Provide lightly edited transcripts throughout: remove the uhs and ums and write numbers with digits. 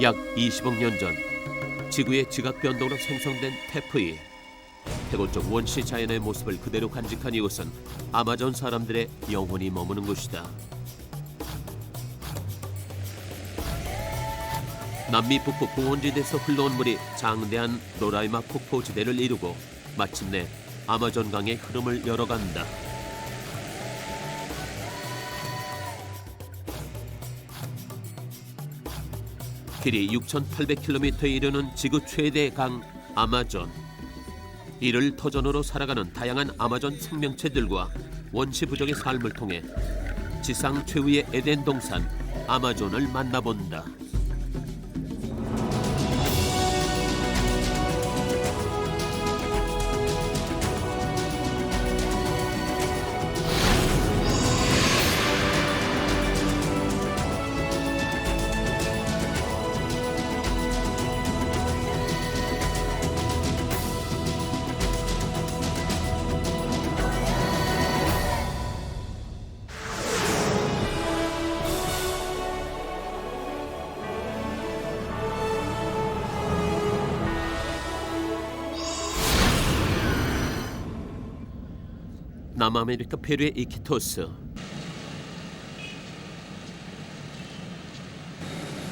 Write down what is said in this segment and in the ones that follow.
약 20억 년 전 지구의 지각 변동으로 생성된 태프이, 태고적 원시 자연의 모습을 그대로 간직한 이곳은 아마존 사람들의 영혼이 머무는 곳이다. 남미 북부 고원지대에서 흘러온 물이 장대한 로라이마 폭포지대를 이루고 마침내 아마존 강의 흐름을 열어간다. 길이 6,800km에 이르는 지구 최대 강 아마존. 이를 터전으로 살아가는 다양한 아마존 생명체들과 원시 부족의 삶을 통해 지상 최후의 에덴 동산 아마존을 만나본다. 남아메리카 페루의 이키토스,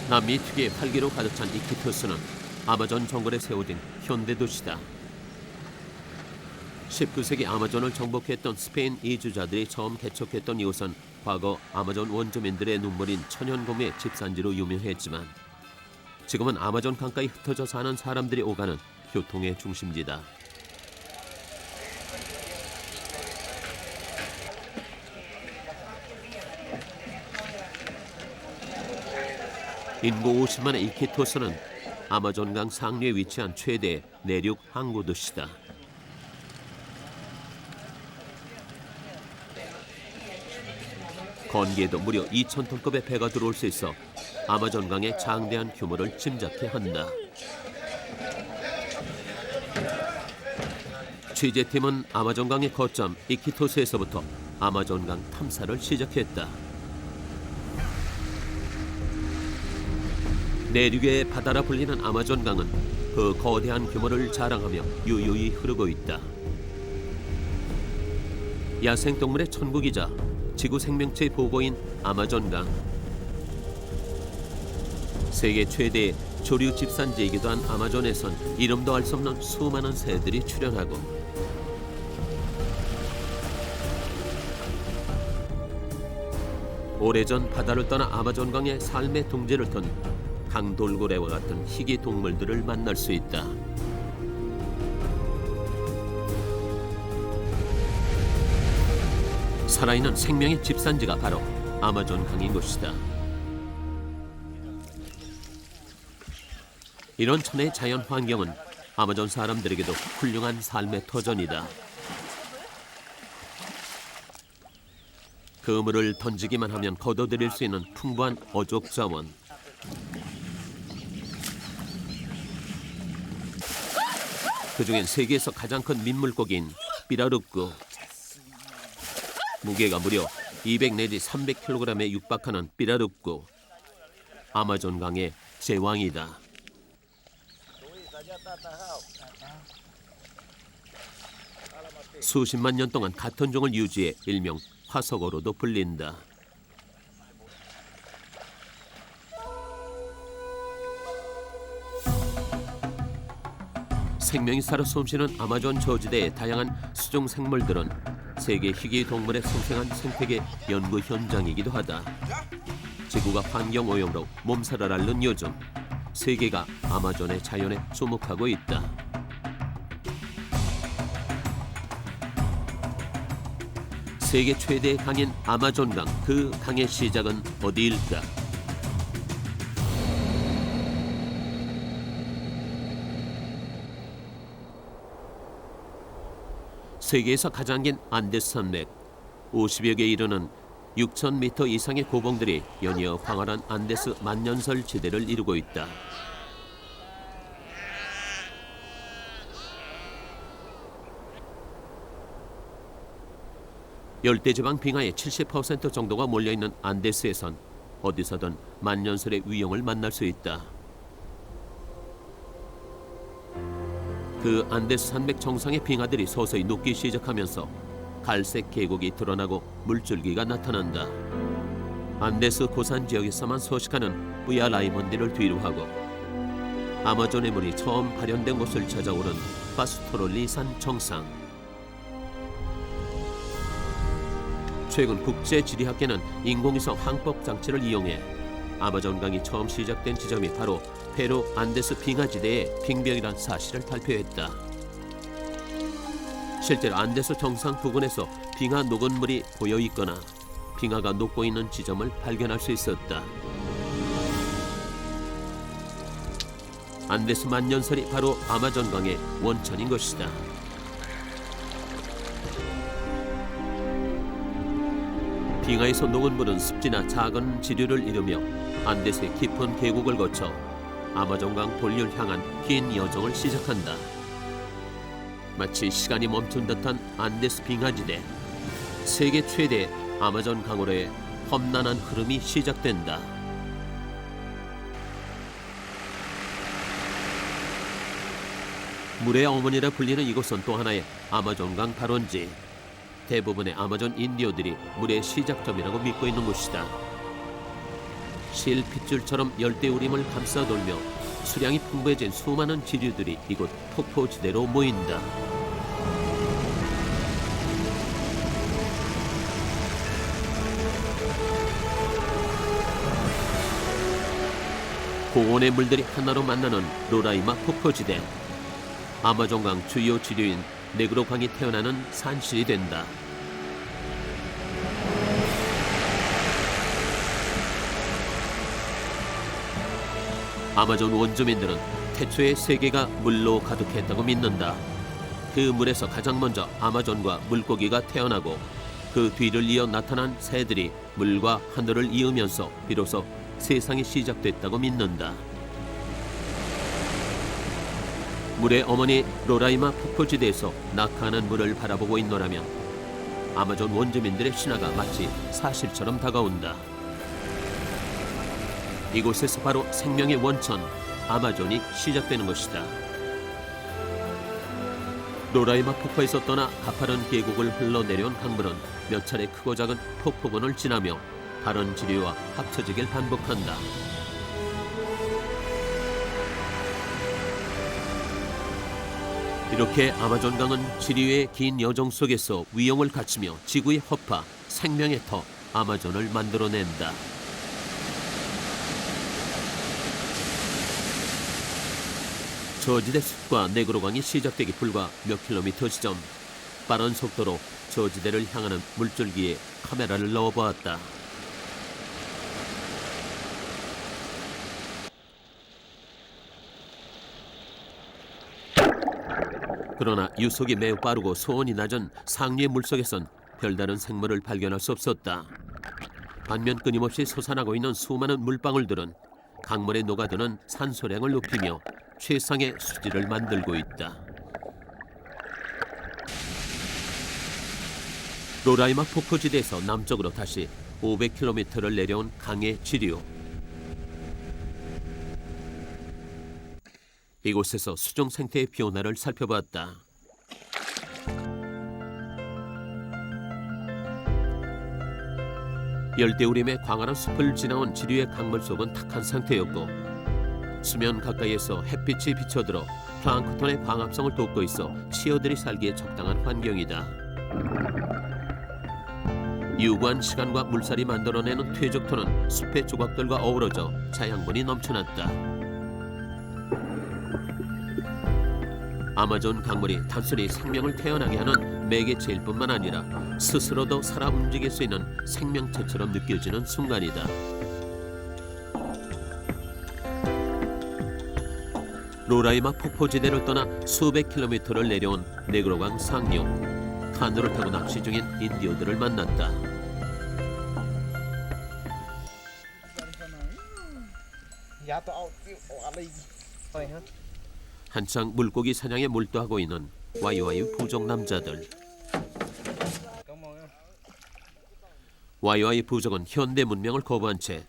남미 특유의 활기로 가득 찬 이키토스는 아마존 정글에 세워진 현대 도시다. 19세기 아마존을 정복했던 스페인 이주자들이 처음 개척했던 이곳은 과거 아마존 원주민들의 눈물인 천연고무의 집산지로 유명했지만 지금은 아마존 강가에 흩어져 사는 사람들이 오가는 교통의 중심지다. 인구 50만의 이키토스는 아마존강 상류에 위치한 최대 내륙 항구 도시다. 건기에도 무려 2,000톤급의 배가 들어올 수 있어 아마존강의 장대한 규모를 짐작케 한다. 취재팀은 아마존강의 거점 이키토스에서부터 아마존강 탐사를 시작했다. 내륙의 바다라 불리는 아마존강은 그 거대한 규모를 자랑하며 유유히 흐르고 있다. 야생동물의 천국이자 지구 생명체의 보고인 아마존강. 세계 최대의 조류 집산지이기도 한 아마존에선 이름도 알 수 없는 수많은 새들이 출현하고 오래전 바다를 떠나 아마존강의 삶의 둥지를 턴 강돌고래와 같은 희귀 동물들을 만날 수 있다. 살아있는 생명의 집산지가 바로 아마존 강인 곳이다. 이런 천혜의 자연 환경은 아마존 사람들에게도 훌륭한 삶의 터전이다. 그물을 던지기만 하면 거둬들일 수 있는 풍부한 어족 자원. 그중엔 세계에서 가장 큰 민물고기인 삐라루꾸. 무게가 무려 200 내지 300kg에 육박하는 삐라루꾸. 아마존 강의 제왕이다. 수십만 년 동안 같은 종을 유지해 일명 화석어로도 불린다. 생명이 살아 숨쉬는 아마존 저지대의 다양한 수중 생물들은 세계 희귀 동물의 생생한 생태계 연구 현장이기도 하다. 지구가 환경 오염으로 몸살을 앓는 요즘, 세계가 아마존의 자연에 주목하고 있다. 세계 최대의 강인 아마존강, 그 강의 시작은 어디일까? 세계에서 가장 긴 안데스 산맥, 50여 개 이르는 6,000m 이상의 고봉들이 연이어 광활한 안데스 만년설 지대를 이루고 있다. 열대지방 빙하의 70% 정도가 몰려있는 안데스에선 어디서든 만년설의 위용을 만날 수 있다. 그 안데스 산맥 정상의 빙하들이 서서히 녹기 시작하면서 갈색 계곡이 드러나고 물줄기가 나타난다. 안데스 고산 지역에서만 서식하는 뿌야 라이몬디를 뒤로하고 아마존의 물이 처음 발현된 곳을 찾아오른 파스토롤리 산 정상. 최근 국제지리학계는 인공위성 항법 장치를 이용해 아마존강이 처음 시작된 지점이 바로 페루 안데스 빙하지대의 빙벽이란 사실을 발표했다. 실제로 안데스 정상 부근에서 빙하 녹은 물이 고여 있거나 빙하가 녹고 있는 지점을 발견할 수 있었다. 안데스 만년설이 바로 아마존강의 원천인 것이다. 빙하에서 녹은 물은 습지나 작은 지류를 이루며 안데스의 깊은 계곡을 거쳐 아마존강 본류를 향한 긴 여정을 시작한다. 마치 시간이 멈춘 듯한 안데스 빙하지대. 세계 최대 아마존 강으로의 험난한 흐름이 시작된다. 물의 어머니라 불리는 이곳은 또 하나의 아마존강 발원지. 대부분의 아마존 인디오들이 물의 시작점이라고 믿고 있는 곳이다. 실 핏줄처럼 열대우림을 감싸돌며 수량이 풍부해진 수많은 지류들이 이곳 폭포지대로 모인다. 고온의 물들이 하나로 만나는 로라이마 폭포지대. 아마존강 주요 지류인 네그로강이 태어나는 산실이 된다. 아마존 원주민들은 태초에 세계가 물로 가득했다고 믿는다. 그 물에서 가장 먼저 아마존과 물고기가 태어나고 그 뒤를 이어 나타난 새들이 물과 하늘을 이으면서 비로소 세상이 시작됐다고 믿는다. 물의 어머니 로라이마 폭포지대에서 낙하하는 물을 바라보고 있노라면 아마존 원주민들의 신화가 마치 사실처럼 다가온다. 이곳에서 바로 생명의 원천 아마존이 시작되는 것이다. 로라이마 폭포에서 떠나 가파른 계곡을 흘러내려온 강물은 몇 차례 크고 작은 폭포군을 지나며 다른 지류와 합쳐지길 반복한다. 이렇게 아마존강은 지류의 긴 여정 속에서 위용을 갖추며 지구의 허파, 생명의 터 아마존을 만들어낸다. 저지대 숲과 네그로강이 시작되기 불과 몇 킬로미터 지점. 빠른 속도로 저지대를 향하는 물줄기에 카메라를 넣어보았다. 그러나 유속이 매우 빠르고 소원이 낮은 상류의 물속에선 별다른 생물을 발견할 수 없었다. 반면 끊임없이 솟아나고 있는 수많은 물방울들은 강물에 녹아드는 산소량을 높이며 최상의 수질을 만들고 있다. 로라이마 폭포지대에서 남쪽으로 다시 500km를 내려온 강의 지류. 이곳에서 수중 생태의 변화를 살펴봤다. 열대우림의 광활한 숲을 지나온 지류의 강물 속은 탁한 상태였고 수면 가까이에서 햇빛이 비쳐들어 플랑크톤의 광합성을 돕고 있어 치어들이 살기에 적당한 환경이다. 유구한 시간과 물살이 만들어내는 퇴적토는 숲의 조각들과 어우러져 자양분이 넘쳐났다. 아마존 강물이 단순히 생명을 태어나게 하는 매개체일 뿐만 아니라 스스로도 살아 움직일 수 있는 생명체처럼 느껴지는 순간이다. 로라이마 폭포지대를 떠나 수백 킬로미터를 내려온 네그로강 상류. 카누를 타고 낚시 중인 인디오들을 만났다. 한창 물고기 사냥에 몰두하고 있는 와이와이 부족 남자들. 와이와이 부족은 현대 문명을 거부한 채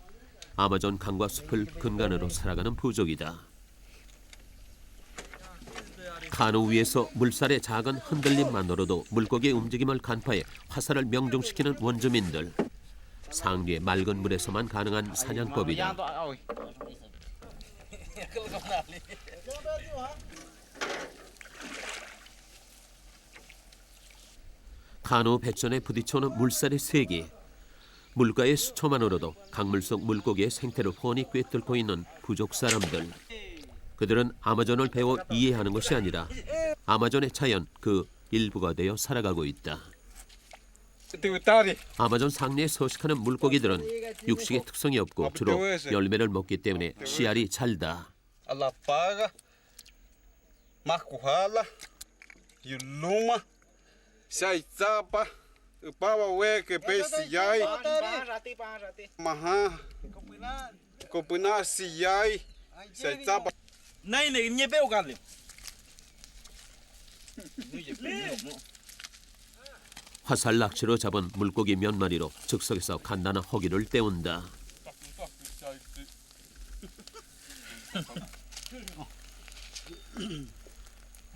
아마존 강과 숲을 근간으로 살아가는 부족이다. 카누 위에서 물살의 작은 흔들림만으로도 물고기의 움직임을 간파해 화살을 명중시키는 원주민들. 상류의 맑은 물에서만 가능한 사냥법이다. 카누 배전에 부딪혀오는 물살의 세기. 물가의 수초만으로도 강물 속 물고기의 생태를 훤히 꿰뚫고 있는 부족 사람들. 그들은 아마존을 배워 이해하는 것이 아니라 아마존의 자연 그 일부가 되어 살아가고 있다. 아마존 상류에 서식하는 물고기들은 육식의 특성이 없고 주로 열매를 먹기 때문에 씨알이 잘다. Alapaga, macuhala, yuluma, saitapa, upawawe pesiyai, maha, kopuna siyai, saitapa. Này này nhé béo gan liền. 화살 낚시로 잡은 물고기 몇 마리로 즉석에서 간단한 허기를 때운다.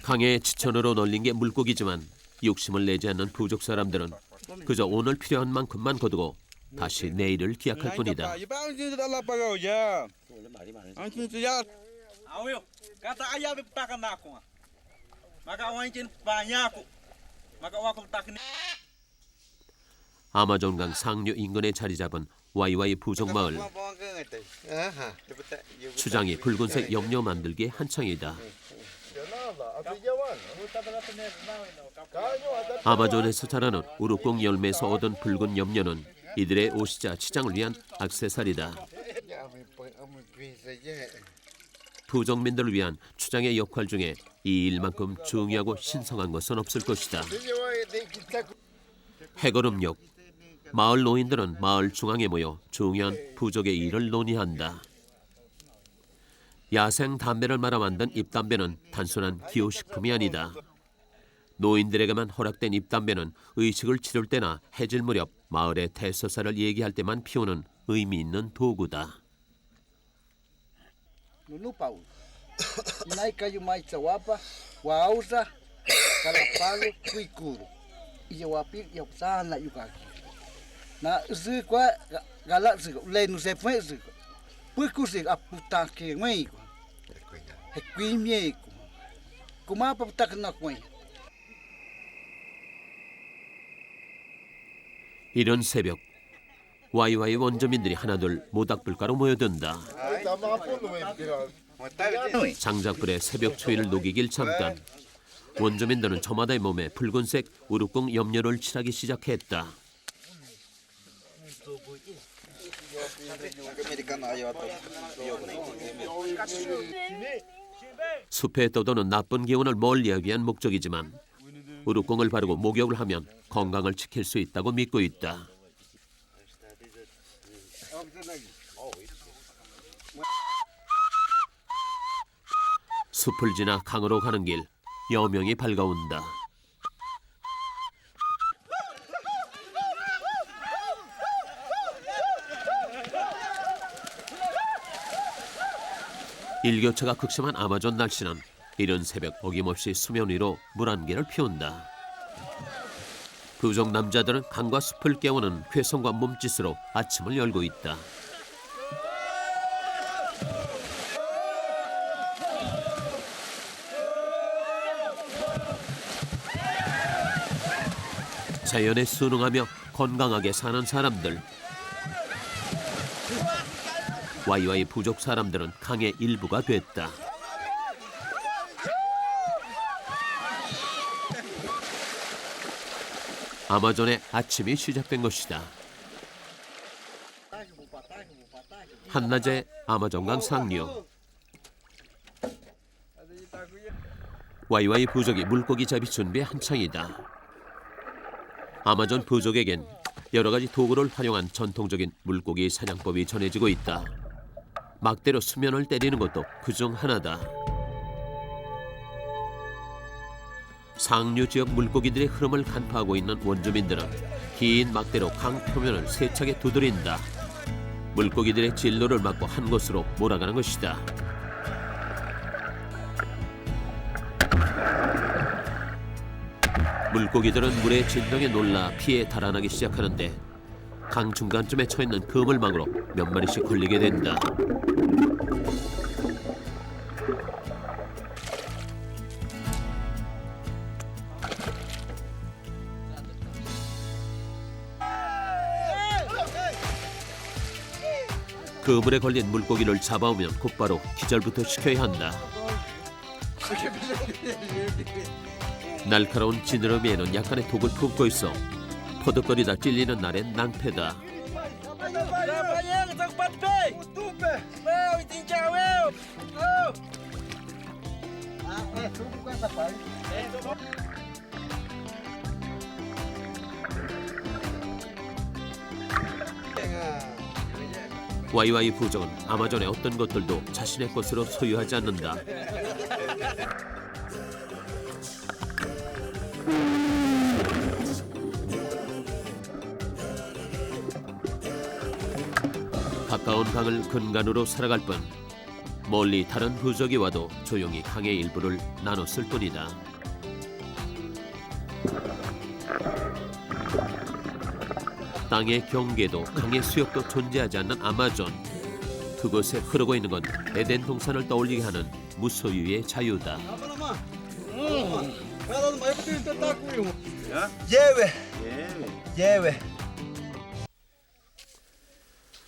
강의 지천으로 널린 게 물고기지만 욕심을 내지 않는 부족 사람들은 그저 오늘 필요한 만큼만 거두고 다시 내일을 기약할 뿐이다. Ayo, kata ayah bertakan aku. Maka wancin banyak. Maka waktu takin. 아마존강 상류 인근에 자리 잡은 와이와이 부족 마을. 추장이 붉은색 염료 만들기에 한창이다. 아마존에서 자라는 우루콩 열매에서 얻은 붉은 염료는 이들의 오시자 치장을 위한 액세서리다. 부족민들을 위한 추장의 역할 중에 이 일만큼 중요하고 신성한 것은 없을 것이다. 해거름역. 마을 노인들은 마을 중앙에 모여 중요한 부족의 일을 논의한다. 야생 담배를 말아 만든 잎담배는 단순한 기호식품이 아니다. 노인들에게만 허락된 잎담배는 의식을 치를 때나 해질 무렵 마을의 대서사를 얘기할 때만 피우는 의미 있는 도구다. Lulu pau. Nai kayu mai tsawapa, wausa, kalapalo, kuikuru. Iya wapir ya sana yukaki. Na zi kwa gala zi lenu se fue zi. Puku zi aputa ke ngei ko. He kuimie ko. Kuma aputa na ko. 이른 새벽 와이와이 원주민들이 하나둘 모닥불가로 모여든다. 장작불에 새벽 추위를 녹이길 잠깐. 원주민들은 저마다의 몸에 붉은색 우루콩 염료를 칠하기 시작했다. 숲에 떠도는 나쁜 기운을 멀리하기 위한 목적이지만 우루콩을 바르고 목욕을 하면 건강을 지킬 수 있다고 믿고 있다. 숲을 지나 강으로 가는 길, 여명이 밝아온다. 일교차가 극심한 아마존 날씨는 이른 새벽 어김없이 수면 위로 물 한 개를 피운다. 부족 남자들은 강과 숲을 깨우는 쾌성과 몸짓으로 아침을 열고 있다. 자연에 순응하며 건강하게 사는 사람들. 와이와이 부족 사람들은 강의 일부가 됐다. 아마존의 아침이 시작된 것이다. 한낮의 아마존강 상류. 와이와이 부족이 물고기 잡이 준비에 한창이다. 아마존 부족에겐 여러 가지 도구를 활용한 전통적인 물고기 사냥법이 전해지고 있다. 막대로 수면을 때리는 것도 그중 하나다. 상류 지역 물고기들의 흐름을 간파하고 있는 원주민들은 긴 막대로 강 표면을 세차게 두드린다. 물고기들의 진로를 막고 한 곳으로 몰아가는 것이다. 물고기들은 물의 진동에 놀라 피해 달아나기 시작하는데 강 중간쯤에 처있는 그물망으로 몇 마리씩 걸리게 된다. 그물에 걸린 물고기를 잡아오면 곧바로 기절부터 시켜야 한다. 날카로운 지느러미에는 약간의 독을 품고 있어 퍼득거리다 찔리는 날엔 낭패다. 와이와이 부족은 아마존의 어떤 것들도 자신의 것으로 소유하지 않는다. 가까운 강을 근간으로 살아갈 뿐 멀리 다른 부족이 와도 조용히 강의 일부를 나눴을 뿐이다. 땅의 경계도 강의 수역도 존재하지 않는 아마존. 그곳에 흐르고 있는 건 에덴 동산을 떠올리게 하는 무소유의 자유다.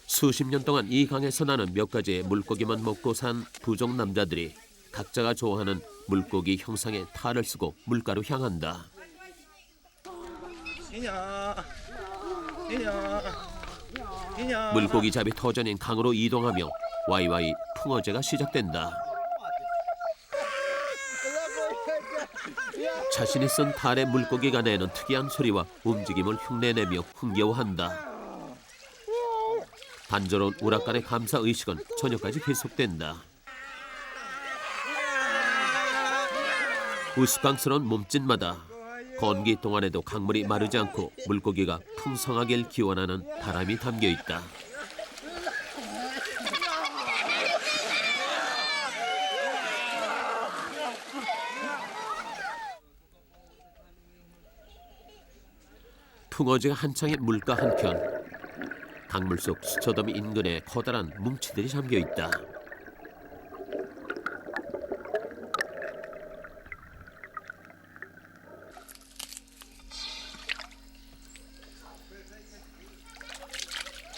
수십 년 동안 이 강에서 나는 몇 가지의 물고기만 먹고 산 부족 남자들이 각자가 좋아하는 물고기 형상의 탈을 쓰고 물가로 향한다. 물고기 잡이 터전인 강으로 이동하며 와이와이 풍어제가 시작된다. 자신이 쓴 탈에 물고기가 내는 특이한 소리와 움직임을 흉내내며 흥겨워한다. 단조로운 우락간의 감사의식은 저녁까지 계속된다. 우스꽝스러운 몸짓마다 건기 동안에도 강물이 마르지 않고 물고기가 풍성하길 기원하는 바람이 담겨있다. 풍어지가 한창인 물가 한편 강물 속 수초더미 인근에 커다란 뭉치들이 잠겨있다.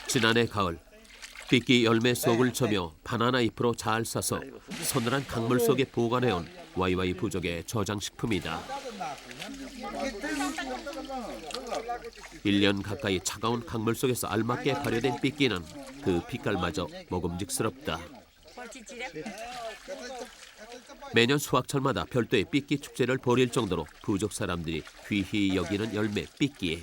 지난해 가을 삐끼 열매 속을 저며 바나나 잎으로 잘 싸서 서늘한 강물 속에 보관해온 와이와이 부족의 저장식품이다. 1년 가까이 차가운 강물 속에서 알맞게 발효된 삐끼는 그 빛깔마저 먹음직스럽다. 매년 수확철마다 별도의 삐끼 축제를 벌일 정도로 부족 사람들이 귀히 여기는 열매 삐끼에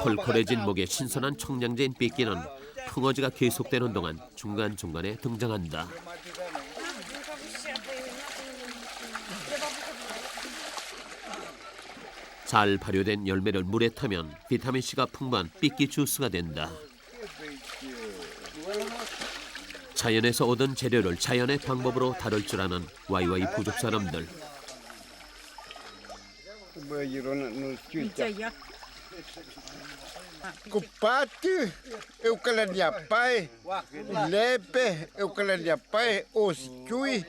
콜콜해진 목에 신선한 청량제인 삐끼는 풍어지가 계속되는 동안 중간중간에 등장한다. 잘 발효된 열매를 물에 타면 비타민C가 풍부한 삐끼 주스가 된다. 자연에서 얻은 재료를 자연의 방법으로 다룰 줄 아는 와이와이 부족 사람들. Kupati, eu quero minha pai, lepe, eu quero minha pai, oscui,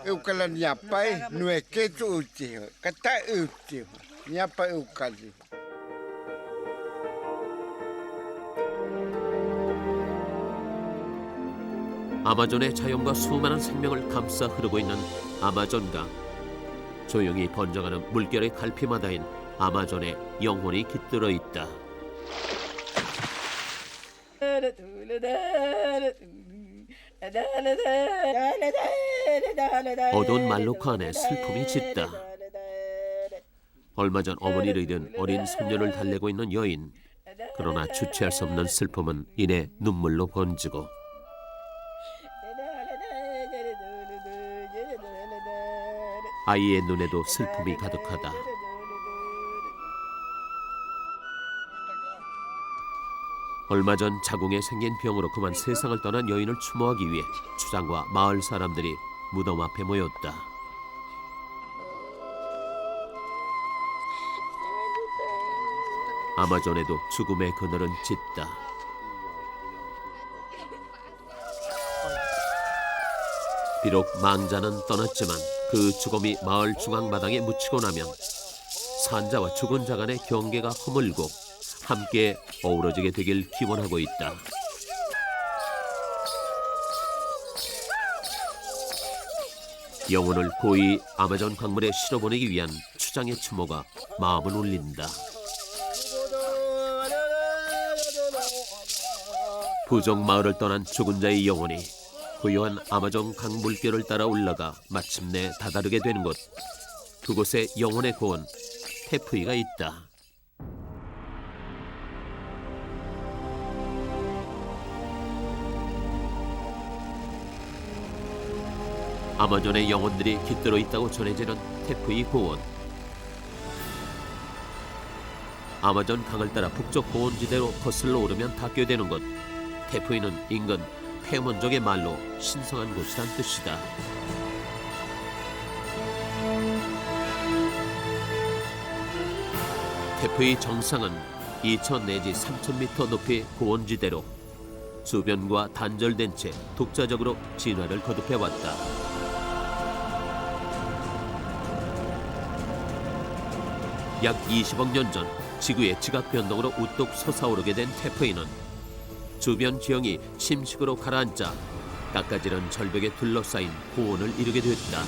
eu quero minha pai, não é que tu utio, cata utio, minha pai eu quero. 아마존의 자연과 수많은 생명을 감싸 흐르고 있는 아마존강. 조용히 번져가는 물결의 갈피마다인 아마존의 영혼이 깃들어 있다. 어두운 말로크 안에 슬픔이 짙다. 얼마 전 어머니를 잃은 어린 손녀를 달래고 있는 여인. 그러나 주체할 수 없는 슬픔은 이내 눈물로 번지고 아이의 눈에도 슬픔이 가득하다. 얼마 전 자궁에 생긴 병으로 그만 세상을 떠난 여인을 추모하기 위해 추장과 마을 사람들이 무덤 앞에 모였다. 아마존에도 죽음의 그늘은 짙다. 비록 망자는 떠났지만 그 죽음이 마을 중앙마당에 묻히고 나면 산자와 죽은 자 간의 경계가 허물고 함께 어우러지게 되길 기원하고 있다. 영혼을 고이 아마존 강물에 실어보내기 위한 추장의 추모가 마음을 울린다. 부족 마을을 떠난 죽은 자의 영혼이 고요한 아마존 강 물결을 따라 올라가 마침내 다다르게 되는 곳. 그곳에 영혼의 고원 테프이가 있다. 아마존의 영혼들이 깃들어 있다고 전해지는 테프이 고원. 아마존 강을 따라 북쪽 고원지대로 거슬러 오르면 닿게 되는 곳. 테프이는 인근 페몬족의 말로 신성한 곳이란 뜻이다. 테프이 정상은 2,000 내지 3,000m 높이 고원지대로 주변과 단절된 채 독자적으로 진화를 거듭해왔다. 약 20억 년 전 지구의 지각 변동으로 우뚝 솟아오르게 된 테프이는 주변 지형이 침식으로 가라앉자 깎아지른 절벽에 둘러싸인 고원을 이루게 됐다.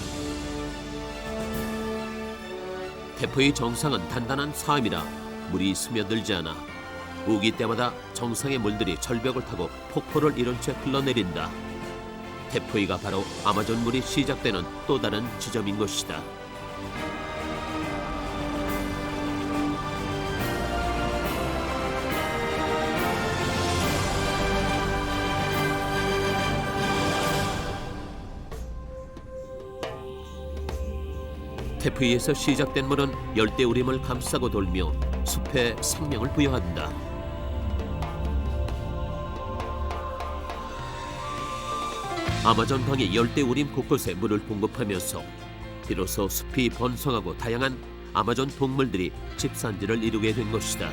테프이 정상은 단단한 사암이라 물이 스며들지 않아 우기 때마다 정상의 물들이 절벽을 타고 폭포를 이룬 채 흘러내린다. 테프이가 바로 아마존 물이 시작되는 또 다른 지점인 것이다. 테프이에서 시작된 물은 열대우림을 감싸고 돌며 숲에 생명을 부여한다. 아마존 강이 열대우림 곳곳에 물을 공급하면서 비로소 숲이 번성하고 다양한 아마존 동물들이 집산지를 이루게 된 것이다.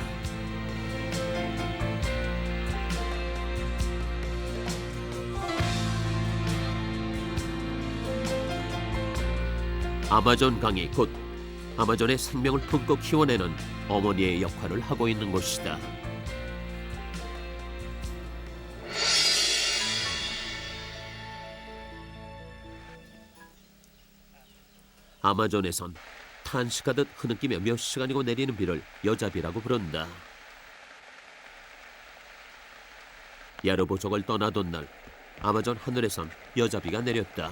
아마존 강이 곧 아마존의 생명을 품고 키워내는 어머니의 역할을 하고 있는 곳이다. 아마존에선 탄식하듯 흐느끼며 몇 시간이고 내리는 비를 여자비라고 부른다. 야르보족을 떠나던 날 아마존 하늘에선 여자비가 내렸다.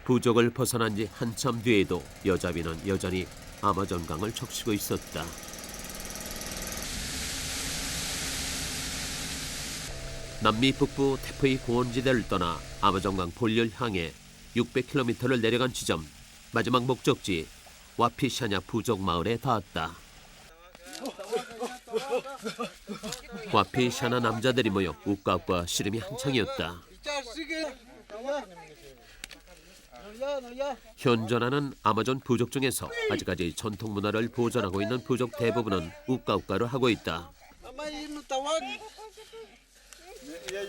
부족을 벗어난 지 한참 뒤에도 여자비는 여전히 아마존 강을 적시고 있었다. 남미 북부 테프이 고원지대를 떠나 아마존강 본류를 향해 600km를 내려간 지점, 마지막 목적지 와피샤냐 부족 마을에 닿았다. 와피샤나 남자들이 모여 웃가웃가 씨름이 한창이었다. 현존하는 아마존 부족 중에서 아직까지 전통 문화를 보존하고 있는 부족 대부분은 우까우까를 하고 있다.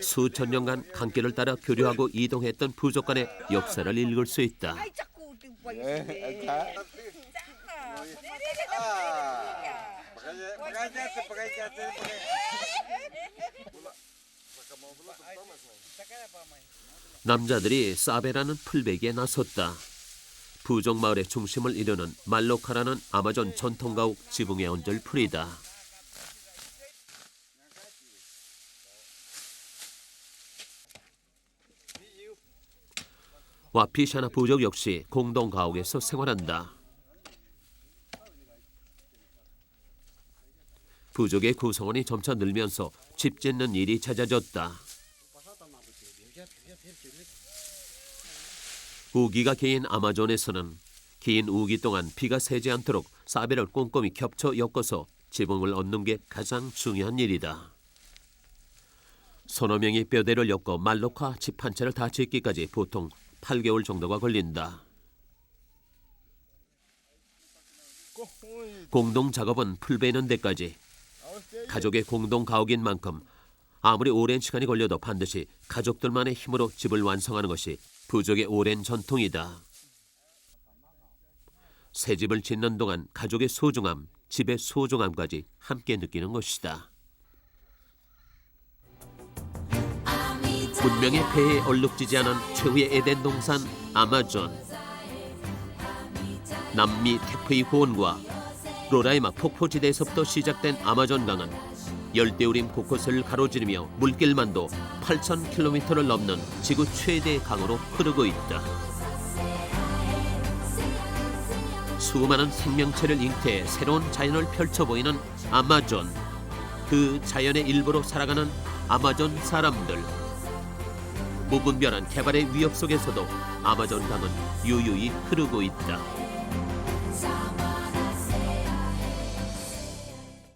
수천 년간 강길을 따라 교류하고 이동했던 부족 간의 역사를 읽을 수 있다. 남자들이 사베라는 풀베기에 나섰다. 부족 마을의 중심을 이루는 말로카라는 아마존 전통가옥 지붕에 얹을 풀이다. 와피샤나 부족 역시 공동 가옥에서 생활한다. 부족의 구성원이 점차 늘면서 집 짓는 일이 잦아졌다. 우기가 긴 아마존에서는 긴 우기 동안 비가 새지 않도록 사베를 꼼꼼히 겹쳐 엮어서 지붕을 얹는 게 가장 중요한 일이다. 서너 명이 뼈대를 엮고 말록화 집 한 채를 다 짓기까지 보통 8개월 정도가 걸린다. 공동 작업은 풀 베는 데까지. 가족의 공동 가옥인 만큼 아무리 오랜 시간이 걸려도 반드시 가족들만의 힘으로 집을 완성하는 것이 부족의 오랜 전통이다. 새 집을 짓는 동안 가족의 소중함, 집의 소중함까지 함께 느끼는 것이다. 문명의 폐해에 얼룩지지 않은 최후의 에덴 동산 아마존. 남미 태프의 호원과 로라이마 폭포지대에서부터 시작된 아마존 강은 열대우림 곳곳을 가로지르며 물길만도 8,000km를 넘는 지구 최대 강으로 흐르고 있다. 수많은 생명체를 잉태해 새로운 자연을 펼쳐 보이는 아마존. 그 자연의 일부로 살아가는 아마존 사람들. 무분별한 개발의 위협 속에서도 아마존 강은 유유히 흐르고 있다.